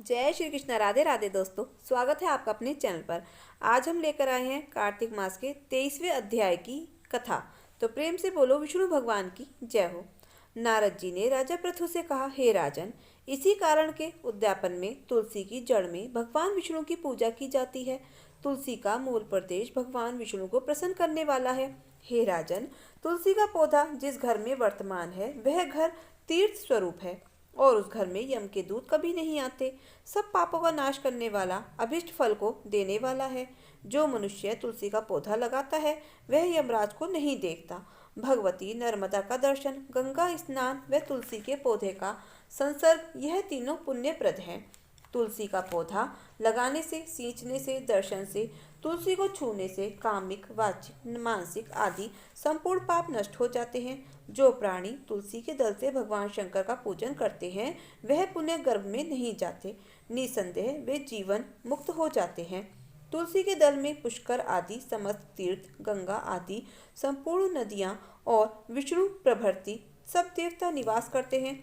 जय श्री कृष्ण। राधे राधे दोस्तों, स्वागत है आपका अपने चैनल पर। आज हम लेकर आए हैं कार्तिक मास के 23वें अध्याय की कथा। तो प्रेम से बोलो विष्णु भगवान की जय हो। नारद जी ने राजा पृथु से कहा, हे राजन, इसी कारण के उद्यापन में तुलसी की जड़ में भगवान विष्णु की पूजा की जाती है। तुलसी का मूल प्रदेश भगवान विष्णु को प्रसन्न करने वाला है। हे राजन, तुलसी का पौधा जिस घर में वर्तमान है वह घर तीर्थ स्वरूप है और उस घर में यम के दूत कभी नहीं आते। सब पापों का नाश करने वाला, अभिष्ट फल को देने वाला है। जो मनुष्य तुलसी का पौधा लगाता है वह यमराज को नहीं देखता। भगवती नर्मदा का दर्शन, गंगा स्नान व तुलसी के पौधे का संसर्ग, यह तीनों पुण्यप्रद हैं। तुलसी का पौधा लगाने से, सींचने से, दर्शन से, तुलसी को छूने से कामिक, वाचिक, मानसिक आदि संपूर्ण पाप नष्ट हो जाते हैं। जो प्राणी तुलसी के दल से भगवान शंकर का पूजन करते हैं वह पुण्य गर्भ में नहीं जाते। निसंदेह वे जीवन मुक्त हो जाते हैं। तुलसी के दल में पुष्कर आदि समस्त तीर्थ, गंगा आदि संपूर्ण नदियाँ और विष्णु प्रभृति सब देवता निवास करते हैं।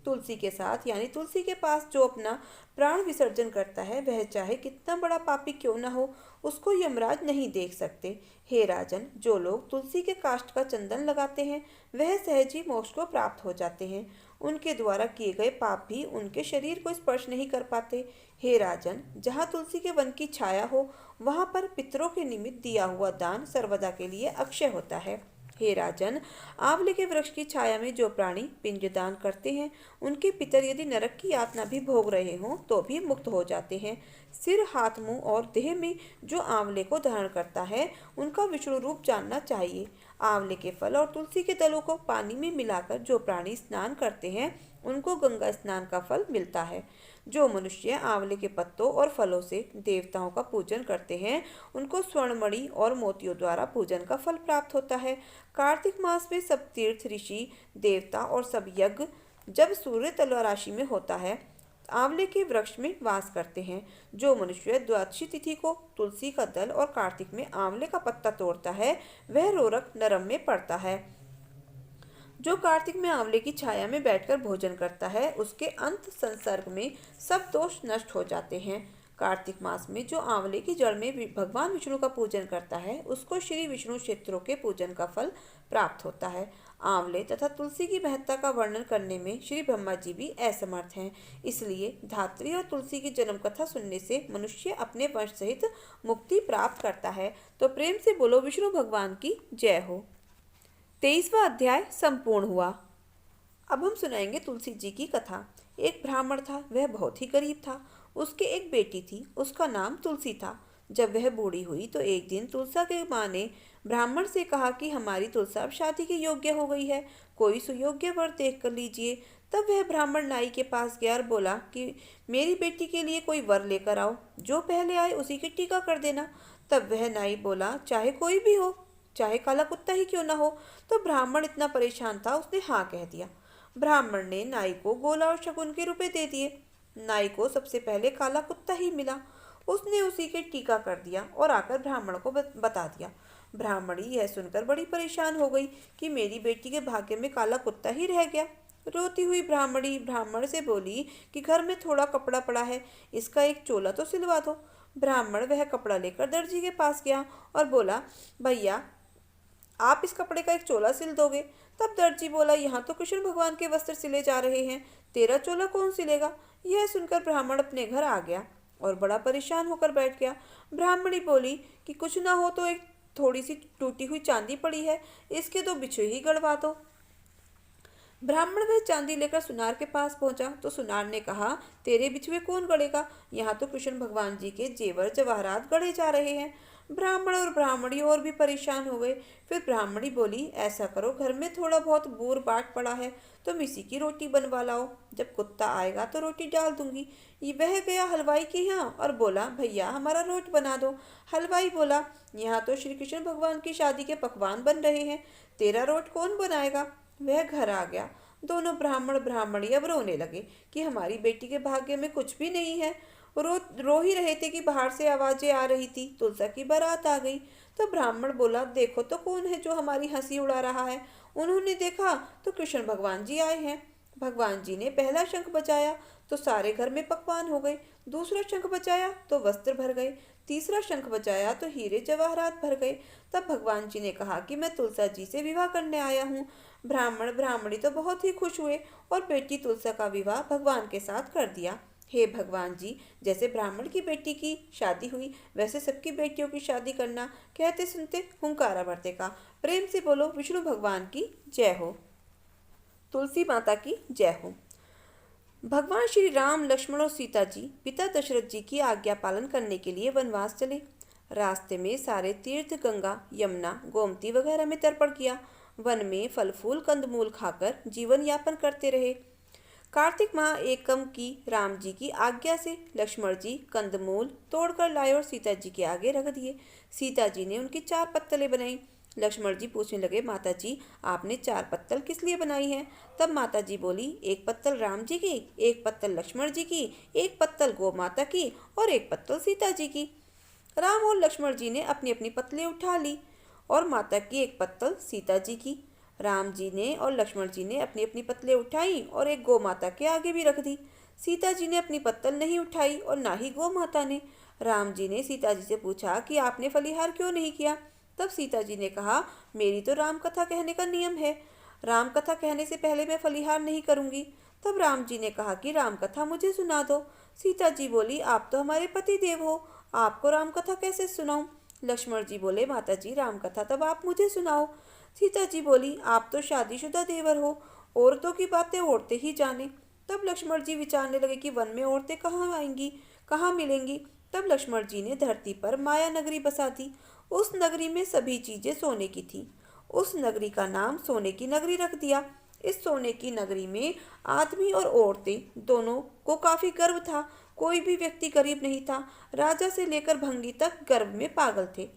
तुलसी के साथ यानी तुलसी के पास जो अपना प्राण विसर्जन करता है वह चाहे कितना बड़ा पापी क्यों न हो, उसको यमराज नहीं देख सकते। हे राजन, जो लोग तुलसी के काष्ठ का चंदन लगाते हैं वह सहज ही मोक्ष को प्राप्त हो जाते हैं। उनके द्वारा किए गए पाप भी उनके शरीर को स्पर्श नहीं कर पाते। हे राजन, जहाँ तुलसी के वन की छाया हो वहाँ पर पितरों के निमित्त दिया हुआ दान सर्वदा के लिए अक्षय होता है। हे राजन, आंवले के वृक्ष की छाया में जो प्राणी पिंडदान करते हैं उनके पितर यदि नरक की यातना भी भोग रहे हों तो भी मुक्त हो जाते हैं। सिर, हाथ, मुंह और देह में जो आंवले को धारण करता है उनका विष्णु रूप जानना चाहिए। आंवले के फल और तुलसी के दलों को पानी में मिलाकर जो प्राणी स्नान करते हैं उनको गंगा स्नान का फल मिलता है। जो मनुष्य आंवले के पत्तों और फलों से देवताओं का पूजन करते हैं उनको स्वर्णमणि और मोतियों द्वारा पूजन का फल प्राप्त होता है। कार्तिक मास में सब तीर्थ, ऋषि, देवता और सब यज्ञ जब सूर्य तलवा राशि में होता है आंवले के वृक्ष में वास करते हैं। जो मनुष्य द्वादशी तिथि को तुलसी का दल और कार्तिक में आंवले का पत्ता तोड़ता है वह रोरक नरम में पड़ता है। जो कार्तिक में आंवले की छाया में बैठकर भोजन करता है उसके अंत संसर्ग में सब दोष नष्ट हो जाते हैं। कार्तिक मास में जो आंवले की जड़ में भगवान विष्णु का पूजन करता है उसको श्री विष्णु क्षेत्रों के पूजन का फल प्राप्त होता है। आंवले तथा तुलसी की महत्ता का वर्णन करने में श्री ब्रह्मा जी भी असमर्थ हैं। इसलिए धात्री और तुलसी की जन्म कथा सुनने से मनुष्य अपने वंश सहित मुक्ति प्राप्त करता है। तो प्रेम से बोलो विष्णु भगवान की जय हो। 23वां अध्याय संपूर्ण हुआ। अब हम सुनाएंगे तुलसी जी की कथा। एक ब्राह्मण था, वह बहुत ही गरीब था। उसके एक बेटी थी, उसका नाम तुलसी था। जब वह बूढ़ी हुई तो एक दिन तुलसा के माँ ने ब्राह्मण से कहा कि हमारी तुलसा अब शादी के योग्य हो गई है, कोई सुयोग्य वर देख कर लीजिए। तब वह ब्राह्मण नाई के पास गया और बोला कि मेरी बेटी के लिए कोई वर लेकर आओ, जो पहले आए उसी की टीका कर देना। तब वह नाई बोला, चाहे कोई भी हो, चाहे काला कुत्ता ही क्यों ना हो। तो ब्राह्मण इतना परेशान था, उसने हाँ कह दिया। ब्राह्मण ने नाई को गोला और शकुन के रुपए दे दिए। नाई को सबसे पहले काला कुत्ता ही मिला। उसने उसी के टीका कर दिया और आकर ब्राह्मण को बता दिया। ब्राह्मणी यह सुनकर बड़ी परेशान हो गई कि मेरी बेटी के भाग्य में काला कुत्ता ही रह गया। रोती हुई ब्राह्मणी ब्राह्मण से बोली कि घर में थोड़ा कपड़ा पड़ा है, इसका एक चोला तो सिलवा दो। ब्राह्मण वह कपड़ा लेकर दर्जी के पास गया और बोला, भैया आप इस कपड़े का एक चोला सिल दोगे। तब दर्जी बोला, यहाँ तो कृष्ण भगवान के वस्त्र सिले जा रहे हैं, तेरा चोला कौन सिलेगा। यह सुनकर ब्राह्मण अपने घर आ गया और बड़ा परेशान होकर बैठ गया। ब्राह्मणी बोली कि कुछ ना हो तो एक थोड़ी सी टूटी हुई चांदी पड़ी है, इसके दो बिछुए ही गड़वा दो। ब्राह्मण वह चांदी लेकर सुनार के पास पहुंचा तो सुनार ने कहा, तेरे बिछुए कौन गढ़ेगा, यहाँ तो कृष्ण भगवान जी के जेवर जवाहरात गढ़े जा रहे हैं। ब्राह्मण और ब्राह्मणी और भी परेशान हो गए। फिर ब्राह्मणी बोली, ऐसा करो, घर में थोड़ा बहुत बूर बाट पड़ा है, तुम इसी की रोटी बनवा लाओ, जब कुत्ता आएगा तो रोटी डाल दूंगी। ये वह गया हलवाई के यहाँ और बोला, भैया हमारा रोट बना दो। हलवाई बोला, यहाँ तो श्री कृष्ण भगवान की शादी के पकवान बन रहे हैं, तेरा रोट कौन बनाएगा। वह घर आ गया। दोनों ब्राह्मण ब्राह्मणी अब रोने लगे कि हमारी बेटी के भाग्य में कुछ भी नहीं है। रो ही रहे थे कि बाहर से आवाजें आ रही थी, तुलसा की बारात आ गई। तो ब्राह्मण बोला, देखो तो कौन है जो हमारी हंसी उड़ा रहा है। उन्होंने देखा तो कृष्ण भगवान जी आए हैं। भगवान जी ने पहला शंख बजाया तो सारे घर में पकवान हो गए, दूसरा शंख बजाया तो वस्त्र भर गए, तीसरा शंख बजाया तो हीरे जवाहरात भर गए। तब भगवान जी ने कहा कि मैं तुलसा जी से विवाह करने आया हूँ। ब्राह्मण ब्राह्मणी तो बहुत ही खुश हुए और बेटी तुलसा का विवाह भगवान के साथ कर दिया। हे भगवान जी, जैसे ब्राह्मण की बेटी की शादी हुई वैसे सबकी बेटियों की शादी करना। कहते सुनते हुंकारा भरते का। प्रेम से बोलो विष्णु भगवान की जय हो। तुलसी माता की जय हो। भगवान श्री राम, लक्ष्मण और सीता जी पिता दशरथ जी की आज्ञा पालन करने के लिए वनवास चले। रास्ते में सारे तीर्थ गंगा, यमुना, गोमती वगैरह में तर्पण किया। वन में फल फूल कंदमूल खाकर जीवन यापन करते रहे। कार्तिक माह एकम की राम जी की आज्ञा से लक्ष्मण जी कंदमूल तोड़कर लाए और सीता जी के आगे रख दिए। सीता जी ने उनकी 4 पत्तलें बनाई। लक्ष्मण जी पूछने लगे, माता जी आपने 4 पत्तल किस लिए बनाई हैं? तब माता जी बोली, 1 पत्तल राम जी की, 1 पत्तल लक्ष्मण जी की, 1 पत्तल गौ माता की और 1 पत्तल सीता जी की। राम और लक्ष्मण जी ने अपनी अपनी पत्तलें उठा ली और माता की 1 पत्तल सीता जी की। राम जी ने और लक्ष्मण जी ने अपनी अपनी पत्तलें उठाई और एक गौ माता के आगे भी रख दी। सीता जी ने अपनी पत्तल नहीं उठाई और ना ही गौ माता ने। राम जी ने सीता जी से पूछा कि आपने फलीहार क्यों नहीं किया? तब सीता जी ने कहा, मेरी तो राम कथा कहने का नियम है, राम कथा कहने से पहले मैं फलीहार नहीं करूंगी। तब राम जी ने कहा कि राम कथा मुझे सुना दो। सीता जी बोली, आप तो हमारे पति देव हो, आपको राम कथा कैसे सुनाऊं? लक्ष्मण जी बोले, माता जी राम कथा तब आप मुझे सुनाओ। सीता जी बोली, आप तो शादीशुदा देवर हो, औरतों की बातें औरतें ही जाने। तब लक्ष्मण जी विचारने लगे कि वन में औरतें कहाँ आएंगी, कहाँ मिलेंगी। तब लक्ष्मण जी ने धरती पर माया नगरी बसा दी। उस नगरी में सभी चीजें सोने की थी। उस नगरी का नाम सोने की नगरी रख दिया। इस सोने की नगरी में आदमी और औरतें दोनों को काफी गर्व था। कोई भी व्यक्ति गरीब नहीं था। राजा से लेकर भंगी तक गर्व में पागल थे।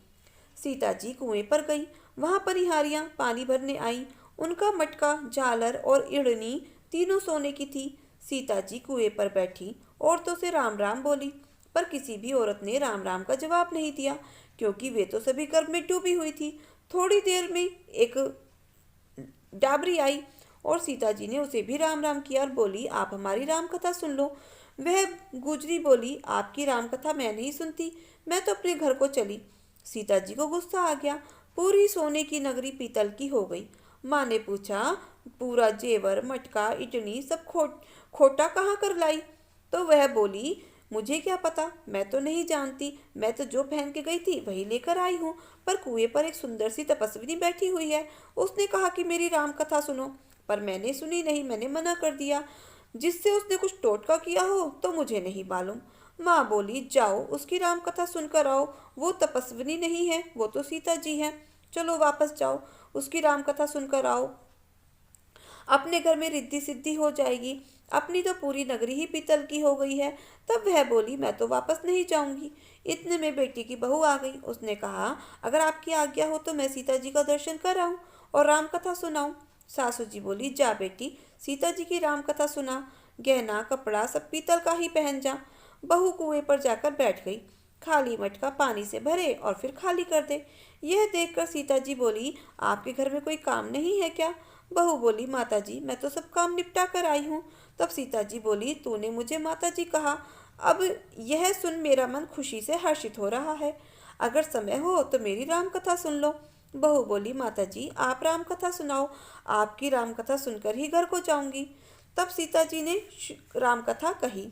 सीता जी कुएं पर गई। वहां परिहारियां पानी भरने आईं। उनका मटका, झालर और इड़नी तीनों सोने की थी। सीता जी कुएं पर बैठी औरतों से राम राम बोली, पर किसी भी औरत ने राम राम का जवाब नहीं दिया, क्योंकि वे तो सभी गर्भ में डूबी हुई थी। थोड़ी देर में एक डाबरी आई और सीता जी ने उसे भी राम राम किया और बोली, आप हमारी राम कथा सुन लो। वह गुजरी बोली, आपकी राम कथा मैं नहीं सुनती, मैं तो अपने घर को चली। सीता जी को गुस्सा आ गया। पूरी सोने की नगरी पीतल की हो गई। माँ ने पूछा, पूरा जेवर, मटका, इटनी सब खोटा कहाँ कर लाई? तो वह बोली, मुझे क्या पता, मैं तो नहीं जानती, मैं तो जो पहन के गई थी वही लेकर आई हूँ। पर कुएं पर एक सुंदर सी तपस्विनी बैठी हुई है, उसने कहा कि मेरी राम कथा सुनो, पर मैंने सुनी नहीं, मैंने मना कर दिया। जिससे उसने कुछ टोटका किया हो तो मुझे नहीं मालूम। माँ बोली, जाओ उसकी राम कथा सुनकर आओ, वो तपस्विनी नहीं है, वो तो सीता जी है। चलो वापस जाओ, उसकी राम कथा सुनकर आओ, अपने घर में रिद्धि सिद्धि हो जाएगी। अपनी तो पूरी नगरी ही पीतल की हो गई है। तब वह बोली, मैं तो वापस नहीं जाऊंगी। इतने में बेटी की बहू आ गई। उसने कहा, अगर आपकी आज्ञा हो तो मैं सीता जी का दर्शन कर आऊं और राम कथा सुनाऊं। सासू जी बोली, जा बेटी, सीता जी की राम कथा सुना, गहना कपड़ा सब पीतल का ही पहन जा। बहू कुएं पर जाकर बैठ गई। खाली मटका पानी से भरे और फिर खाली कर दे। यह देखकर सीता जी बोली, आपके घर में कोई काम नहीं है क्या? बहू बोली, माता जी मैं तो सब काम निपटा कर आई हूँ। तब सीता जी बोली, तूने मुझे माता जी कहा, अब यह सुन मेरा मन खुशी से हर्षित हो रहा है। अगर समय हो तो मेरी राम कथा सुन लो। बहू बोली, माता जी आप राम कथा सुनाओ, आपकी राम कथा सुनकर ही घर को जाऊंगी। तब सीता जी ने राम कथा कही।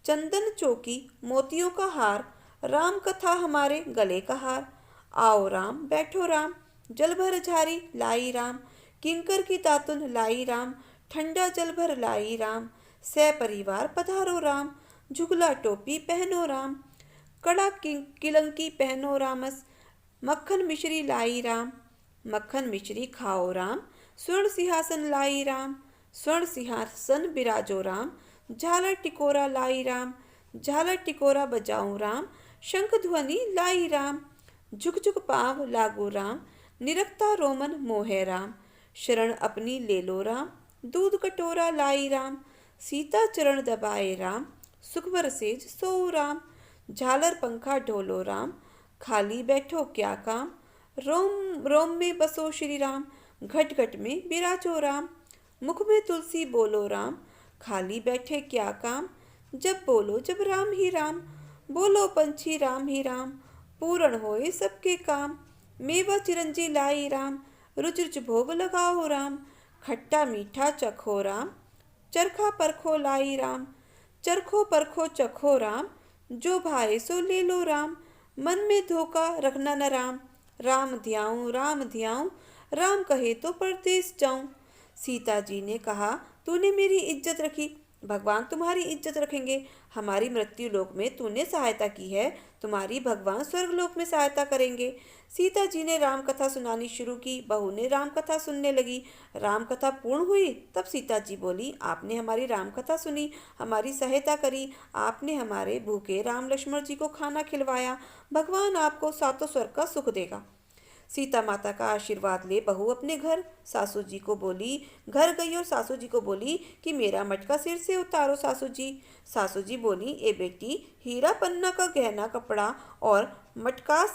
चंदन चौकी मोतियों का हार, राम कथा हमारे गले का हार। आओ राम बैठो राम, जल भर झारी लाई राम, किंकर की दातुन लाई राम, ठंडा जल भर लाई राम, सह परिवार पधारो राम, झुगला टोपी पहनो राम, कड़ा किलंकी पहनो रामस, मक्खन मिश्री लाई राम, मक्खन मिश्री खाओ राम, स्वर्ण सिंहासन लाई राम, स्वर्ण सिंहासन बिराजो राम, झालर टिकोरा लाई राम, झालर टिकोरा बजाऊं राम, शंख ध्वनि लाई राम, झुक झुक पाव लागो राम, निरखता रोमन मोहे राम, शरण अपनी ले लो राम, दूध कटोरा लाई राम, सीता चरण दबाए राम, सुखबर सेज सो राम, झालर पंखा ढोलो राम, खाली बैठो क्या काम, रोम रोम में बसो श्री राम, घट घट में बिराजो राम, मुख में तुलसी बोलो राम, खाली बैठे क्या काम। जब बोलो जब राम ही राम, बोलो पंछी राम ही राम, पूर्ण होए सबके काम। मेवा चिरंजी लाई राम, रुच रुच भोग लगाओ राम, खट्टा मीठा चखो राम, चरखा परखो लाई राम, चरखो परखो चखो राम, जो भाए सो ले लो राम। मन में धोखा रखना न राम, राम ध्याऊं राम ध्याऊं, राम कहे तो परदेस जाऊं। सीता जी ने कहा, तूने मेरी इज्जत रखी, भगवान तुम्हारी इज्जत रखेंगे। हमारी मृत्यु लोक में तूने सहायता की है, तुम्हारी भगवान स्वर्ग लोक में सहायता करेंगे। सीता जी ने राम कथा सुनानी शुरू की। बहू ने राम कथा सुनने लगी। राम कथा पूर्ण हुई तब सीता जी बोली, आपने हमारी राम कथा सुनी, हमारी सहायता करी, आपने हमारे भूखे राम लक्ष्मण जी को खाना खिलवाया, भगवान आपको सातों स्वर्ग का सुख देगा। सीता माता का आशीर्वाद ले बहू अपने घर सासू जी को बोली, घर गई और सासू जी को बोली कि मेरा मटका सिर से उतारो सासू जी। सासू जी बोली, ए बेटी, हीरा पन्ना का गहना कपड़ा और मटका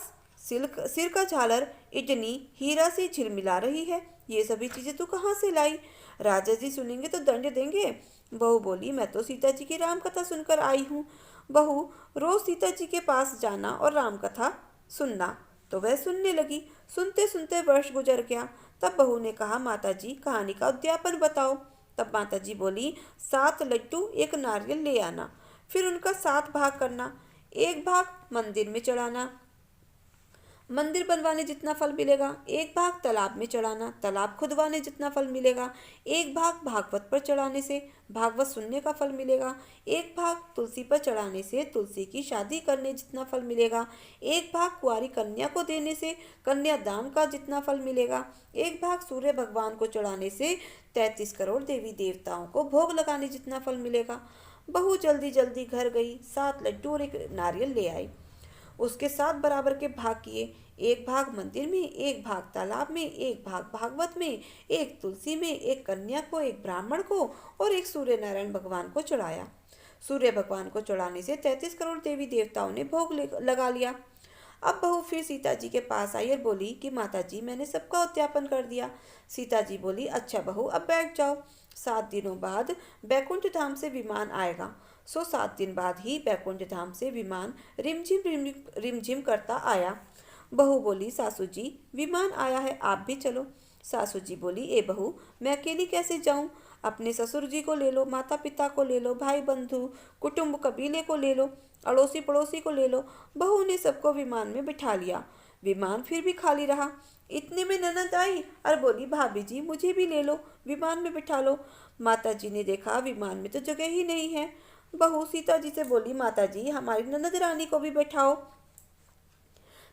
सिल्क सिर का झालर इतनी हीरा से झिलमिला रही है, ये सभी चीजें तू कहाँ से लाई। राजा जी सुनेंगे तो दंड देंगे। बहू बोली, मैं तो सीता जी की राम कथा सुनकर आई हूँ। बहू रोज सीता जी के पास जाना और राम कथा सुनना, तो वह सुनने लगी। सुनते सुनते वर्ष गुजर गया। तब बहू ने कहा, माता जी कहानी का उद्यापन बताओ। तब माता जी बोली, 7 लड्डू 1 नारियल ले आना, फिर उनका 7 भाग करना, एक भाग मंदिर में चढ़ाना, मंदिर बनवाने जितना फल मिलेगा, एक भाग तालाब में चढ़ाना, तालाब खुदवाने जितना फल मिलेगा, एक भाग भागवत पर चढ़ाने से भागवत सुनने का फल मिलेगा, एक भाग तुलसी पर चढ़ाने से तुलसी की शादी करने जितना फल मिलेगा, एक भाग कुंवारी कन्या को देने से कन्यादान का जितना फल मिलेगा, एक भाग सूर्य भगवान को चढ़ाने से 33 करोड़ देवी देवताओं को भोग लगाने जितना फल मिलेगा। बहू जल्दी जल्दी घर गई, 7 लड्डू और 1 नारियल ले आई। उसके 7 बराबर के भाग किए, एक भाग मंदिर में, एक भाग तालाब में, एक भाग भागवत में, एक तुलसी में, एक कन्या को, एक ब्राह्मण को और एक सूर्य नारायण भगवान को चढ़ाया। सूर्य भगवान को चढ़ाने से 33 करोड़ देवी देवताओं ने भोग लगा लिया। अब बहू फिर सीता जी के पास आई और बोली कि माता जी मैंने सबका उद्यापन कर दिया। सीता जी बोली, अच्छा बहू अब बैठ जाओ, 7 दिनों बाद बैकुंठ धाम से विमान आएगा। 7 दिन बाद ही बैकुंठ धाम से विमान रिमझिम करता आया। बहू बोली, सासू जी विमान आया है, आप भी चलो। सासू जी बोली, ए बहू मैं अकेली कैसे जाऊं, अपने ससुर जी को ले लो, माता पिता को ले लो, भाई बंधु कुटुंब कबीले को ले लो, अड़ोसी पड़ोसी को ले लो। बहू ने सबको विमान में बिठा लिया। विमान फिर भी खाली रहा। इतने में ननद आई और बोली, भाभी जी मुझे भी ले लो, विमान में बिठा लो। माता जी ने देखा विमान में तो जगह ही नहीं है। बहू सीता जी से बोली, माता जी हमारी ननद रानी को भी बैठाओ।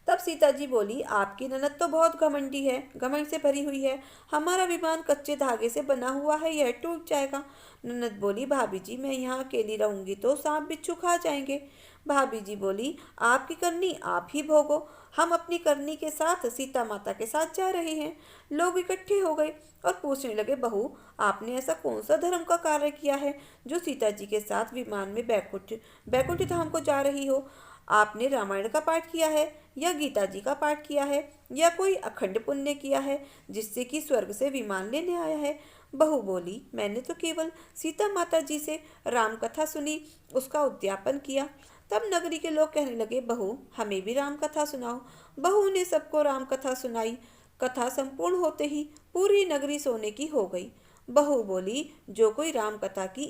तब सीता जी बोली, आपकी ननद तो बहुत घमंडी है, घमंड से भरी हुई है, हमारा विमान कच्चे धागे से बना हुआ है, यह टूट जाएगा। ननद बोली, भाभी जी मैं यहाँ अकेली रहूंगी तो सांप बिच्छू खा जाएंगे। भाभी जी बोली, आपकी करनी आप ही भोगो, हम अपनी करनी के साथ सीता माता के साथ जा रहे हैं। लोग इकट्ठे हो गए और पूछने लगे, बहू आपने ऐसा कौन सा धर्म का कार्य किया है जो सीता जी के साथ विमान में बैकुंठ धाम को जा रही हो। आपने रामायण का पाठ किया है या गीता जी का पाठ किया है या कोई अखंड पुण्य किया है जिससे कि स्वर्ग से विमान लेने आया है। बहू बोली, मैंने तो केवल सीता माता जी से राम कथा सुनी, उसका उद्यापन किया। तब नगरी के लोग कहने लगे, बहू हमें भी राम कथा सुनाओ। बहू ने सबको राम कथा सुनाई। कथा संपूर्ण होते ही पूरी नगरी सोने की हो गई। बहू बोली, जो कोई राम कथा की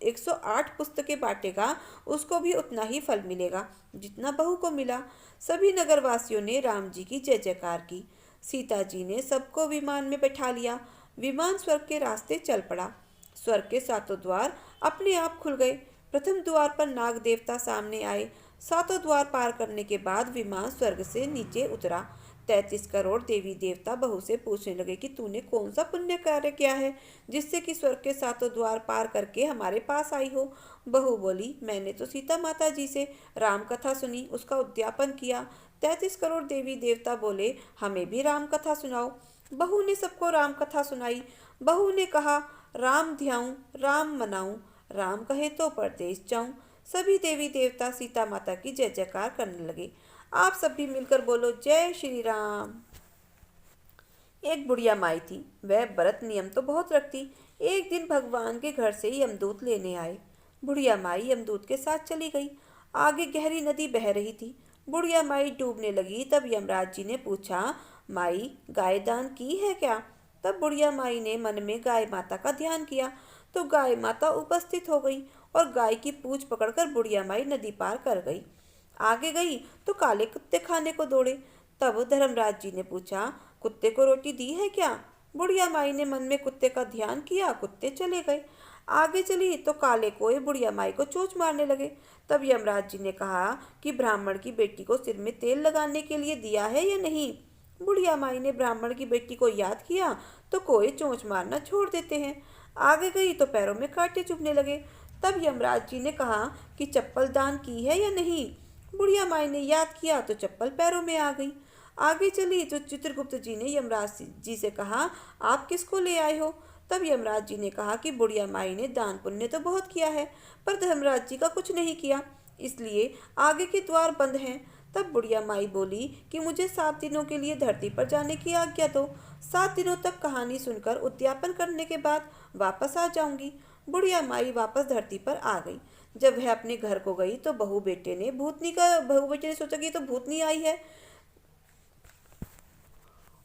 108 पुस्तकें बांटेगा उसको भी उतना ही फल मिलेगा जितना बहू को मिला। सभी नगरवासियों ने राम जी की जय जयकार की। सीता जी ने सबको विमान में बैठा लिया। विमान स्वर्ग के रास्ते चल पड़ा। स्वर्ग के 7 द्वार अपने आप खुल गए। प्रथम द्वार पर नाग देवता सामने आए। 7 द्वार पार करने के बाद विमान स्वर्ग से नीचे उतरा। 33 करोड़ देवी देवता बहू से पूछने लगे कि तूने कौन सा पुण्य कार्य किया है जिससे कि स्वर्ग के 7 द्वार पार करके हमारे पास आई हो। बहू बोली, मैंने तो सीता माता जी से राम कथा सुनी, उसका उद्यापन किया। 33 करोड़ देवी देवता बोले, हमें भी राम कथा सुनाओ। बहू ने सबको राम कथा सुनाई। बहू ने कहा, राम ध्याऊं राम मनाऊं, राम कहे तो परदेश जाऊं। सभी देवी देवता सीता माता की जय जयकार करने लगे। आप सब भी मिलकर बोलो, जय श्री राम। एक बुढ़िया माई थी। वह व्रत नियम तो बहुत रखती। एक दिन भगवान के घर से यमदूत लेने आए। बुढ़िया माई यमदूत के साथ चली गई। आगे गहरी नदी बह रही थी। बुढ़िया माई डूबने लगी। तब यमराज जी ने पूछा, माई गाय दान की है क्या? तब बुढ़िया माई ने मन में गाय माता का ध्यान किया तो गाय माता उपस्थित हो गई और गाय की पूंछ पकड़कर बुढ़िया माई नदी पार कर गई। आगे गई तो काले कुत्ते खाने को दौड़े। तब धर्मराज जी ने पूछा, कुत्ते को रोटी दी है क्या? बुढ़िया माई ने मन में कुत्ते का ध्यान किया। कुत्ते चले गए। आगे चली तो काले कोए बुढ़िया माई को चोंच मारने लगे। तब यमराज जी ने कहा कि ब्राह्मण की बेटी को सिर में तेल लगाने के लिए दिया है या नहीं? बुढ़िया माई ने ब्राह्मण की बेटी को याद किया तो कोए चोंच मारना छोड़ देते हैं। आगे गई तो पैरों में कांटे चुभने लगे। तब यमराज जी ने कहा कि चप्पल दान की है या नहीं? बुढ़िया माई ने याद किया तो चप्पल पैरों में आ गई। आगे चली तो चित्रगुप्त जी ने यमराज जी से कहा, आप किसको ले आए हो? तब यमराज जी ने कहा कि बुढ़िया माई ने दान पुण्य तो बहुत किया है पर धर्मराज जी का कुछ नहीं किया, इसलिए आगे के द्वार बंद हैं। तब बुढ़िया माई बोली कि मुझे 7 दिनों के लिए धरती पर जाने की आज्ञा दो। 7 दिनों तक कहानी सुनकर उद्यापन करने के बाद वापस आ जाऊंगी। बुढ़िया माई वापस धरती पर आ गई। जब वह अपने घर को गई तो बहू बेटे ने सोचा कि ये तो भूतनी आई है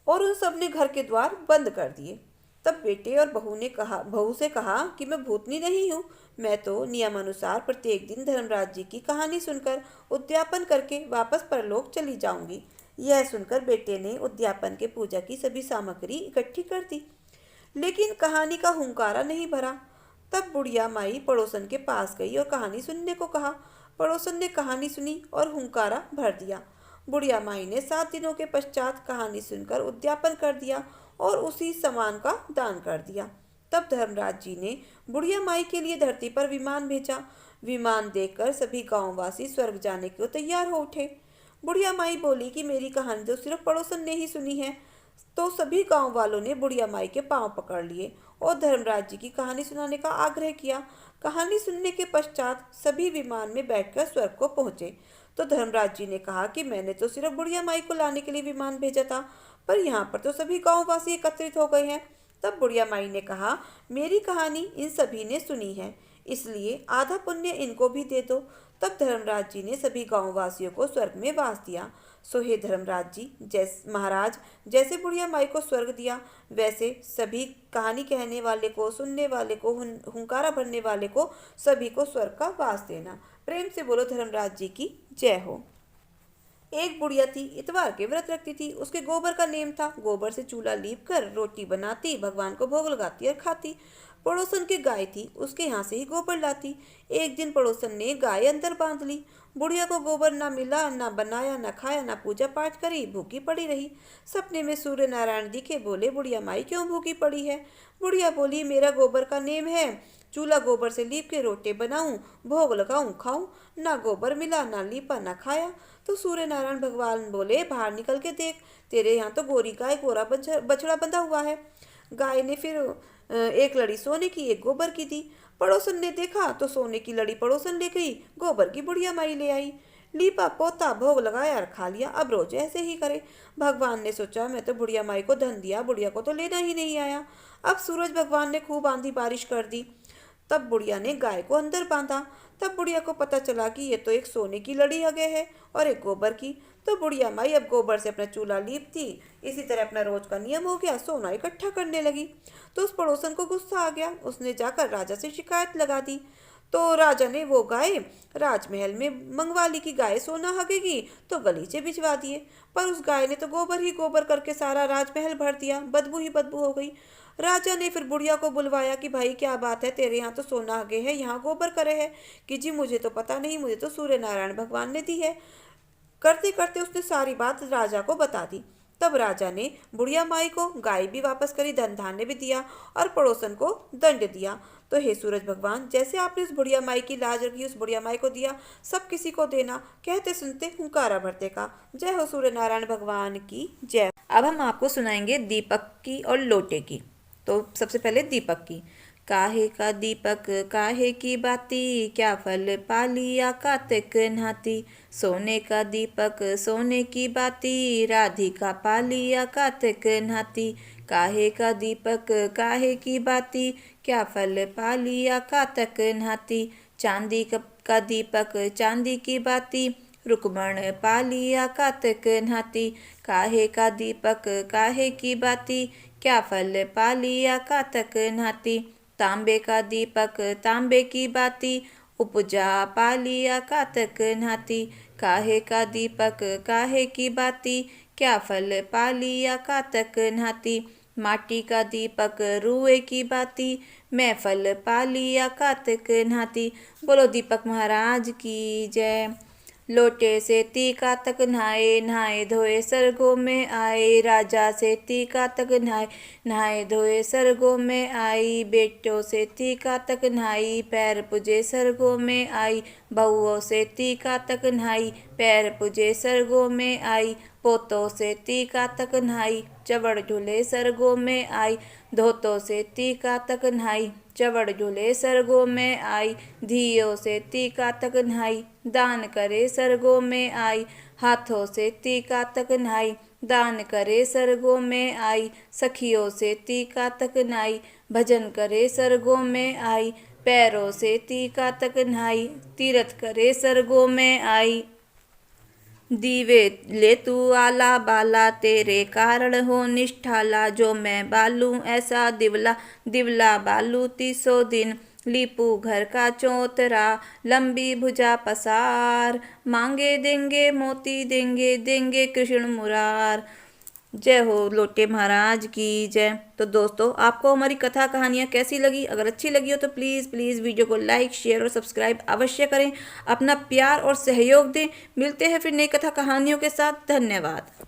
और उन सब ने घर के द्वार बंद कर दिए। तब बेटे और बहू से कहा कि मैं भूतनी नहीं हूँ, मैं तो नियमानुसार प्रत्येक दिन धर्मराज जी की कहानी सुनकर उद्यापन करके वापस परलोक चली जाऊंगी। यह सुनकर बेटे ने उद्यापन के पूजा की सभी सामग्री इकट्ठी कर दी, लेकिन कहानी का हुंकारा नहीं भरा। तब बुढ़िया माई पड़ोसन के पास गई और कहानी सुनने को कहा। पड़ोसन ने कहानी सुनी और हुंकारा भर दिया। बुढ़िया माई ने 7 दिनों के पश्चात कहानी सुनकर उद्यापन कर दिया और उसी सामान का दान कर दिया। तब धर्मराज जी ने बुढ़िया माई के लिए धरती पर विमान भेजा। विमान देखकर सभी गांववासी स्वर्ग जाने को तैयार हो उठे। बुढ़िया माई बोली कि मेरी कहानी तो सिर्फ पड़ोसन ने ही सुनी है। तो सभी गांव वालों ने बुढ़िया माई के पांव पकड़ लिए और धर्मराज जी की कहानी सुनाने का आग्रह किया। कहानी सुनने के पश्चात सभी विमान में बैठकर स्वर्ग को पहुंचे। तो धर्मराज जी ने कहा कि मैंने तो सिर्फ बुढ़िया माई को लाने के लिए विमान भेजा था, पर यहाँ पर तो सभी गांववासी एकत्रित हो गए हैं। तब बुढ़िया माई ने कहा, मेरी कहानी इन सभी ने सुनी है, इसलिए आधा पुण्य इनको भी दे दो। तब धर्मराज जी ने सभी गांववासियों को स्वर्ग में वास दिया। सो हे धर्मराज जी, महाराज, जैसे बुढ़िया माई को स्वर्ग दिया वैसे सभी कहानी कहने वाले को, सुनने वाले को, हुंकारा भरने वाले को, सभी को स्वर्ग का वास देना। प्रेम से बोलो धर्मराज जी की जय हो। एक बुढ़िया थी, इतवार के व्रत रखती थी। उसके गोबर का नेम था। गोबर से चूल्हा लीप कर रोटी बनाती, भगवान को भोग लगाती और खाती। पड़ोसन की गाय थी, उसके यहाँ से ही गोबर लाती। एक दिन पड़ोसन ने गाय अंदर बांध ली। बुढ़िया को गोबर ना मिला, ना बनाया, ना खाया, ना पूजा पाठ करी, भूखी पड़ी रही। सपने में सूर्य नारायण दिखे, बोले, बुढ़िया माई क्यों भूखी पड़ी है? बुढ़िया बोली, मेरा गोबर का नेम है, चूल्हा गोबर से लीप के रोटे बनाऊं, भोग लगाऊं, खाऊं। ना गोबर मिला, ना लीपा, ना खाया। तो सूर्य नारायण भगवान बोले, बाहर निकल के देख, तेरे यहाँ तो गोरी गाय गोरा बछड़ा बंधा हुआ है। गाय ने फिर एक लड़ी सोने की, एक गोबर की दी। पड़ोसन ने देखा तो सोने की लड़ी पड़ोसन ले गई, गोबर की बुढ़िया माई ले आई। लीपा पोता, भोग लगाया और खा लिया। अब रोज ऐसे ही करे। भगवान ने सोचा, मैं तो बुढ़िया माई को धन दिया, बुढ़िया को तो लेना ही नहीं आया। अब सूरज भगवान ने खूब आंधी बारिश कर दी। तब बुढ़िया ने गाय को अंदर बांधा। तब बुढ़िया को पता चला कि ये तो एक सोने की लड़ी आगे है और एक गोबर की। तो बुढ़िया माई अब गोबर से अपना चूल्हा लीपती। इसी तरह अपना रोज का नियम हो गया, सोना इकट्ठा करने लगी। तो उस पड़ोसन को गुस्सा आ गया। उसने जाकर राजा से शिकायत लगा दी। तो राजा ने वो गाय राजमहल में मंगवा ली कि गाय सोना हगेगी तो गलीचे भिजवा दिए। पर उस गाय ने तो गोबर ही गोबर करके सारा राजमहल भर दिया, बदबू ही बदबू हो गई। राजा ने फिर बुढ़िया को बुलवाया कि भाई क्या बात है, तेरे यहाँ तो सोना हगे है, यहाँ गोबर करे है। कि जी मुझे तो पता नहीं, मुझे तो सूर्य नारायण भगवान ने दी है। करते करते उसने सारी बात राजा को बता दी। तब राजा ने बुढ़िया माई को गाय भी वापस करी, धन धान्य भी दिया और पड़ोसन को दंड दिया। तो हे सूरज भगवान, जैसे आपने उस बुढ़िया माई की लाज रखी, उस बुढ़िया माई को दिया, सब किसी को देना। कहते सुनते हुंकारा भरते का। जय हो सूर्य नारायण भगवान की जय। अब हम आपको सुनाएंगे दीपक की और लोटे की। तो सबसे पहले दीपक की। काहे का दीपक काहे की बाती, क्या फल पालिया कार्तिक नहाती। सोने का दीपक सोने की बाती, राधिका पालिया कार्तिक नहाती। काहे का दीपक काहे की बाती, क्या फल पा लिया कातक नाती। चांदी का दीपक चांदी की बाती, रुक्मण पा लिया कातक नाती। काहे का दीपक काहे की बाती, क्या फल पा लिया कातक नाती। तांबे का दीपक तांबे की बाती, उपजा पा लिया कातक नाती। काहे का दीपक काहे की बाती, क्या फल पा लिया कातक नाती। माटी का दीपक रुए की बाती, मैं फल पा लिया कातक नाती। बोलो दीपक महाराज की जय। लोटे से तीका तक नहाए, नहाए धोए सरगों में आए। राजा से तीका तक नहाए, नहाए धोए सरगों में आई। बेटों से तीका तक नहाई, पैर पूजे सरगों में आई। बहुओं से तीका तक नहाई, पैर पूजे सरगों में आई। पोतों से तीका तक नहाई, चवड़ झूले सरगों में आई। धोतों से तीका तक नहाई, चवड़ झूले सरगों में आई। धियों से तीका तक नहाई, दान करे सरगों में आई। हाथों से तीका तक नहाई, दान करे सरगों में आई। सखियों से तीका तक नहाई, भजन करे सरगों में आई। पैरों से तीका तक नहाई, तीरथ करे सरगों में आई। दीवे ले तू आला बाला, तेरे कारण हो निष्ठाला। जो मैं बालू ऐसा दिवला, दिवला बालू 30 दिन। लीपू घर का चौतरा, लंबी भुजा पसार। मांगे देंगे मोती देंगे, देंगे कृष्ण मुरार। जय हो लोटे महाराज की जय। तो दोस्तों आपको हमारी कथा कहानियाँ कैसी लगी? अगर अच्छी लगी हो तो प्लीज़ प्लीज़ वीडियो को लाइक शेयर और सब्सक्राइब अवश्य करें। अपना प्यार और सहयोग दें। मिलते हैं फिर नई कथा कहानियों के साथ। धन्यवाद।